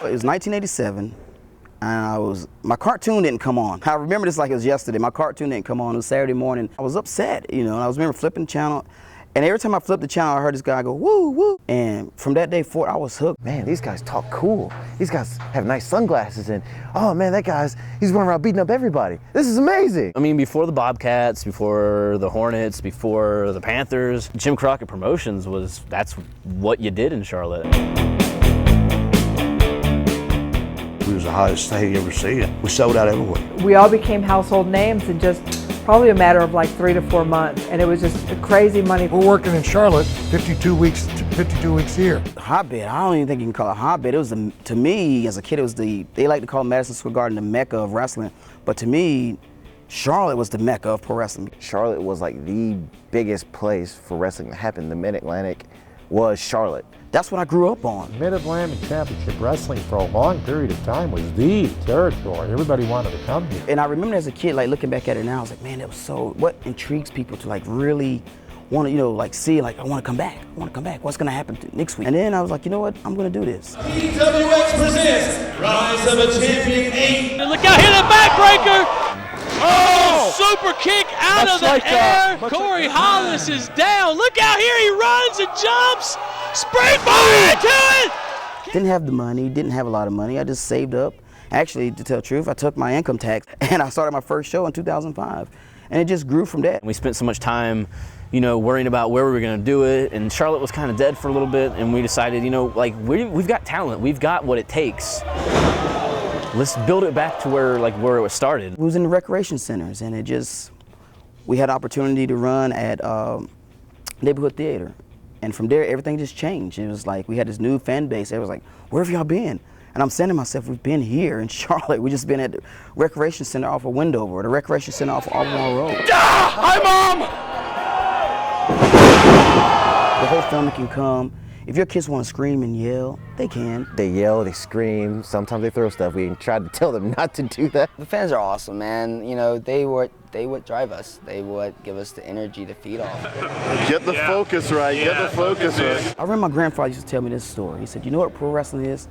It was 1987, and my cartoon didn't come on. I remember this like it was yesterday. My cartoon didn't come on. It was Saturday morning. I was upset, and I remember flipping the channel, and every time I flipped the channel, I heard this guy go, woo, woo. And from that day forward, I was hooked. Man, these guys talk cool. These guys have nice sunglasses, and oh man, he's running around beating up everybody. This is amazing. I mean, before the Bobcats, before the Hornets, before the Panthers, Jim Crockett Promotions that's what you did in Charlotte. It was the hottest thing you ever seen. We sold out everywhere. We all became household names in just probably a matter of like 3 to 4 months, and it was just crazy money. We're working in Charlotte 52 weeks here. Hotbed, I don't even think you can call it hotbed. It was, to me, as a kid, it was they like to call Madison Square Garden the Mecca of wrestling, but to me, Charlotte was the Mecca of pro wrestling. Charlotte was like the biggest place for wrestling to happen. The Mid-Atlantic was Charlotte. That's what I grew up on. Mid-Atlantic Championship Wrestling for a long period of time was the territory. Everybody wanted to come here. And I remember as a kid, like looking back at it now, I was like, man, that was so, what intrigues people to like really want to, like see, like, I want to come back. I want to come back. What's going to happen next week? And then I was like, you know what? I'm going to do this. PWX presents Rise of a Champion 8. And look out, hit a backbreaker! Oh, super kick out of the air. Corey Hollis is down. Look out here, he runs and jumps. Springboard into it. Didn't have the money, didn't have a lot of money. I just saved up. Actually, to tell the truth, I took my income tax and I started my first show in 2005. And it just grew from that. We spent so much time, worrying about where we were going to do it, and Charlotte was kind of dead for a little bit, and we decided, we've got talent, we've got what it takes. Let's build it back to where it was started. It was in the recreation centers, and we had opportunity to run at neighborhood theater. And from there, everything just changed. It was like we had this new fan base. It was like, where have y'all been? And I'm saying to myself, we've been here in Charlotte. We've just been at the recreation center off of Wendover, or the recreation center off of Albemarle Road. Hi, Mom! The whole family can come. If your kids want to scream and yell, they can. They yell, they scream, sometimes they throw stuff. We tried to tell them not to do that. The fans are awesome, man. They would drive us. They would give us the energy to feed off. Get the focus right, get the focus right. I remember my grandfather used to tell me this story. He said, you know what pro wrestling is?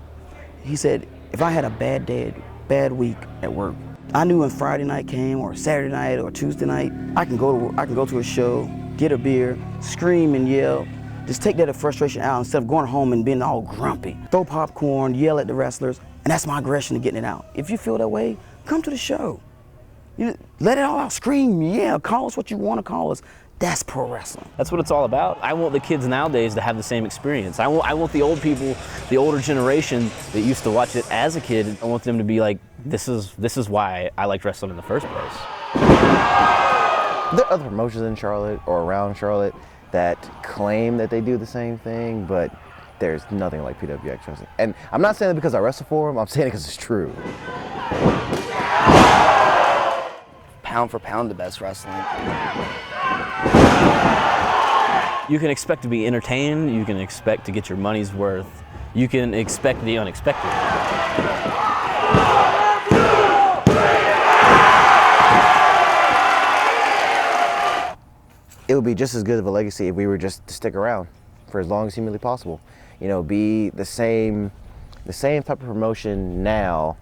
He said, if I had a bad day, bad week at work, I knew when Friday night came, or Saturday night, or Tuesday night, I can go to a show, get a beer, scream and yell, just take that frustration out instead of going home and being all grumpy. Throw popcorn, yell at the wrestlers, and that's my aggression to getting it out. If you feel that way, come to the show. Let it all out, scream, yell, call us what you want to call us. That's pro wrestling. That's what it's all about. I want the kids nowadays to have the same experience. I want the old people, the older generation that used to watch it as a kid, I want them to be like, this is why I liked wrestling in the first place. There are other promotions in Charlotte or around Charlotte that claim that they do the same thing, but there's nothing like PWX Wrestling. And I'm not saying it because I wrestle for them, I'm saying it because it's true. Pound for pound, the best wrestling. You can expect to be entertained, you can expect to get your money's worth, you can expect the unexpected. It would be just as good of a legacy if we were just to stick around for as long as humanly possible. Be the same type of promotion now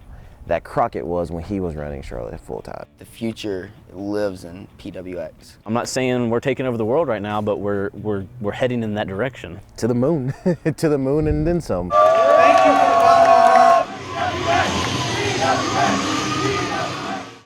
that Crockett was when he was running Charlotte full time. The future lives in PWX. I'm not saying we're taking over the world right now, but we're heading in that direction. To the moon, to the moon and then some.